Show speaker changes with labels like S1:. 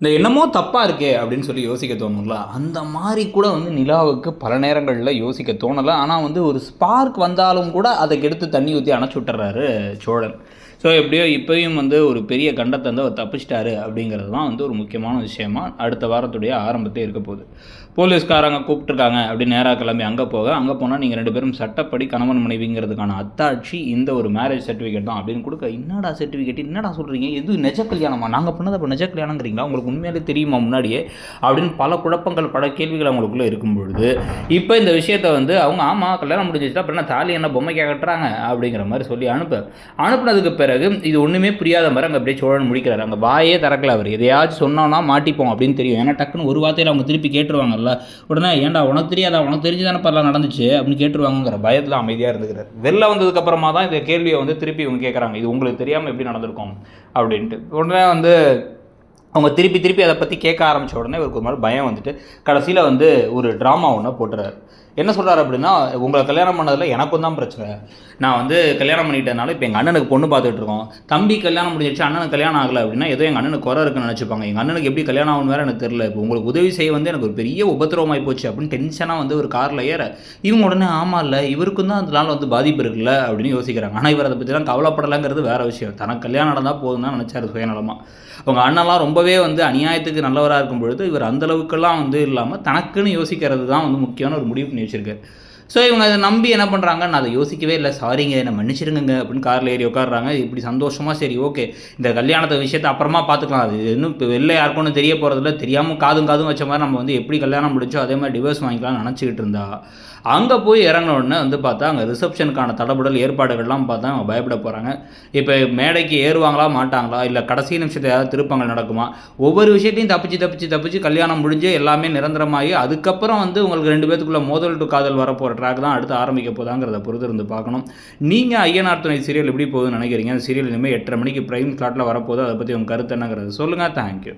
S1: இந்த என்னமோ தப்பா இருக்கே! அப்படின்னு சொல்லி யோசிக்க தோணும்ல. அந்த மாரி கூட வந்து நிலாவுக்கு பல நேரங்கள்ல யோசிக்க தோணல. ஆனா வந்து ஒரு ஸ்பார்க் வந்தாலும் கூட அத கெடுத்து தண்ணி ஊத்தி அணைச்சு விட்டுர்றாரு சோழன். ஸோ எப்படியோ இப்பயும் வந்து ஒரு பெரிய கண்டத்த வந்து அவர் தப்பிச்சிட்டாரு அப்படிங்கிறது தான் வந்து ஒரு முக்கியமான விஷயமா அடுத்த வாரத்துடைய ஆரம்பத்திலே இருக்க போகுது. போலீஸ்காரங்க கூப்பிட்டுருக்காங்க அப்படின்னு நேரா கிளம்பி அங்க போக, அங்க போனா நீங்க 2 பேரும் சட்டப்படி கணவன் மனைவிங்கிறதுக்கான அத்தாட்சி இந்த ஒரு மேரேஜ் சர்டிஃபிகேட் தான் அப்படின்னு குடுக்க, என்னடா சர்டிஃபிகேட்? என்னடா சொல்றீங்க? இது நிஜ கல்யாணமா? நாங்க பண்ணது அப்ப நிஜ கல்யாணங்கிறீங்களா? உங்களுக்கு உண்மையாலே தெரியுமா முன்னாடியே? அப்படின்னு பல குழப்பங்கள், பல கேள்விகள் அவங்களுக்குள்ள இருக்கும் பொழுது, இப்ப இந்த விஷயத்த வந்து அவங்க ஆமா கல்யாணம் முடிஞ்சிருச்சுல, அப்புறம் என்ன தாலி என்ன பொம்மைக்கா கட்டுறாங்க? அப்படிங்கிற மாரி சொல்லி அனுப்புனதுக்கு பிறகு இது ஒண்ணுமே புரியாத மாரி அங்க அப்படியே சோழன் முடிக்கிறாரு. அங்க வாயே திறக்கல அவரு. எதையாச்சும் சொன்னோம்னா மாட்டிப்போம் அப்படின்னு தெரியும். ஏன்னா டக்குன்னு ஒரு வார்த்தையில அவங்க திருப்பி கேட்டுருவாங்கல்ல. உடனே ஏன்டா உனக்கு தெரியாதா? உனக்கு தெரிஞ்சு தானே பரலாம் நடந்துச்சு அப்படின்னு கேட்டுருவாங்கங்கிற பயத்துல அமைதியா இருந்துக்கிறார். வெளில வந்ததுக்கு அப்புறமா தான் இந்த கேள்வியை வந்து திருப்பி இவங்க கேட்குறாங்க. இது உங்களுக்கு தெரியாம எப்படி நடந்திருக்கும் அப்படின்ட்டு. உடனே வந்து அவங்க திருப்பி திருப்பி அதை பற்றி கேட்க ஆரம்பித்த உடனே இவருக்கு ஒரு மாதிரி பயம் வந்துட்டு கடைசியில் வந்து ஒரு ட்ராமா ஒன்று போட்டுறாரு. என்ன சொல்கிறார் அப்படின்னா, உங்களை கல்யாணம் பண்ணதில் எனக்கும் தான் பிரச்சனை. நான் வந்து கல்யாணம் பண்ணிட்டதுனால இப்போ எங்கள் அண்ணனுக்கு பொண்ணு பார்த்துட்டு இருக்கோம். தம்பி கல்யாணம் முடிஞ்சிருச்சு, அண்ணனுக்கு கல்யாணம் ஆகலை அப்படின்னா ஏதோ எங்கள் அண்ணனுக்கு குறை இருக்குன்னு நினச்சிப்பாங்க. எங்கள் அண்ணனுக்கு எப்படி கல்யாணம் ஆகணும் வேறு எனக்கு தெரியல. இப்போ உங்களுக்கு உதவி செய்ய வந்து எனக்கு ஒரு பெரிய உபத்திரவமாகி போச்சு அப்படின்னு டென்ஷனாக வந்து ஒரு காரில் ஏற இவங்க உடனே ஆமாம் இல்லை இவருக்கும் தான் அதனால வந்து பாதிப்பு இருக்குல்ல அப்படின்னு யோசிக்கிறாங்க. ஆனால் இவர் அதை பற்றிலாம் கவலைப்படலைங்கிறது வேறு விஷயம். தனக்கு கல்யாணம் நடந்தால் போதும் தான் நினச்சாரு சுயநலமாக. அவங்க அண்ணன்லாம் ரொம்பவே வந்து அநியாயத்துக்கு நல்லவராக இருக்கும் பொழுது இவர் அந்தளவுக்கெல்லாம் வந்து இல்லாமல் தனக்குன்னு யோசிக்கிறது தான் வந்து முக்கியமான ஒரு முடிவு பண்ணி வச்சுருக்காரு. ஸோ இவங்க அதை நம்பி என்ன பண்ணுறாங்க, நான் அதை யோசிக்கவே இல்லை, சாரிங்க என்னை மன்னிச்சிருங்க அப்படின்னு காரில் ஏறி உட்காடுறாங்க. இப்படி சந்தோஷமாக சரி ஓகே இந்த கல்யாணத்தை விஷயத்தை அப்புறமா பார்த்துக்கலாம், அது இன்னும் இப்போ வெளில யாருக்கும் ஒன்றும் தெரிய போகிறதில்ல, தெரியாமல் காதும் காதும் வச்ச மாதிரி நம்ம வந்து எப்படி கல்யாணம் முடிச்சோ அதே மாதிரி டிவோர்ஸ் வாங்கிக்கலாம்னு நினச்சிக்கிட்டு இருந்தா அங்கே போய் இறங்கின உடனே வந்து பார்த்தா அங்கே ரிசப்ஷனுக்கான தடபுடல் ஏற்பாடுகள்லாம் பார்த்தா அவங்க பயப்பட போகிறாங்க. இப்போ மேடைக்கு ஏறுவாங்களா மாட்டாங்களா, இல்லை கடைசி நிமிஷத்தை ஏதாவது திருப்பங்கள் நடக்குமா, ஒவ்வொரு விஷயத்தையும் தப்பிச்சு கல்யாணம் முடிஞ்சு எல்லாமே நிரந்தரமாகி அதுக்கப்புறம் வந்து உங்களுக்கு 2 பேத்துக்குள்ள மோதல் டு காதல் வரப்போகிற ட்ராக் தான் அடுத்து ஆரம்பிக்க போதாங்கிறத பொறுத்து இருந்து பார்க்கணும். நீங்கள் ஐயனார் துணை சீரியல் எப்படி போகுதுன்னு நினைக்கிறீங்க? அந்த சீரியல் இனிமேல் 8:30 மணிக்கு பிரைம் ஸ்லாட்டில் வரப்போகுது. அதை பற்றி உங்கள் கருத்து என்னங்கிறது சொல்லுங்கள். தேங்க்யூ.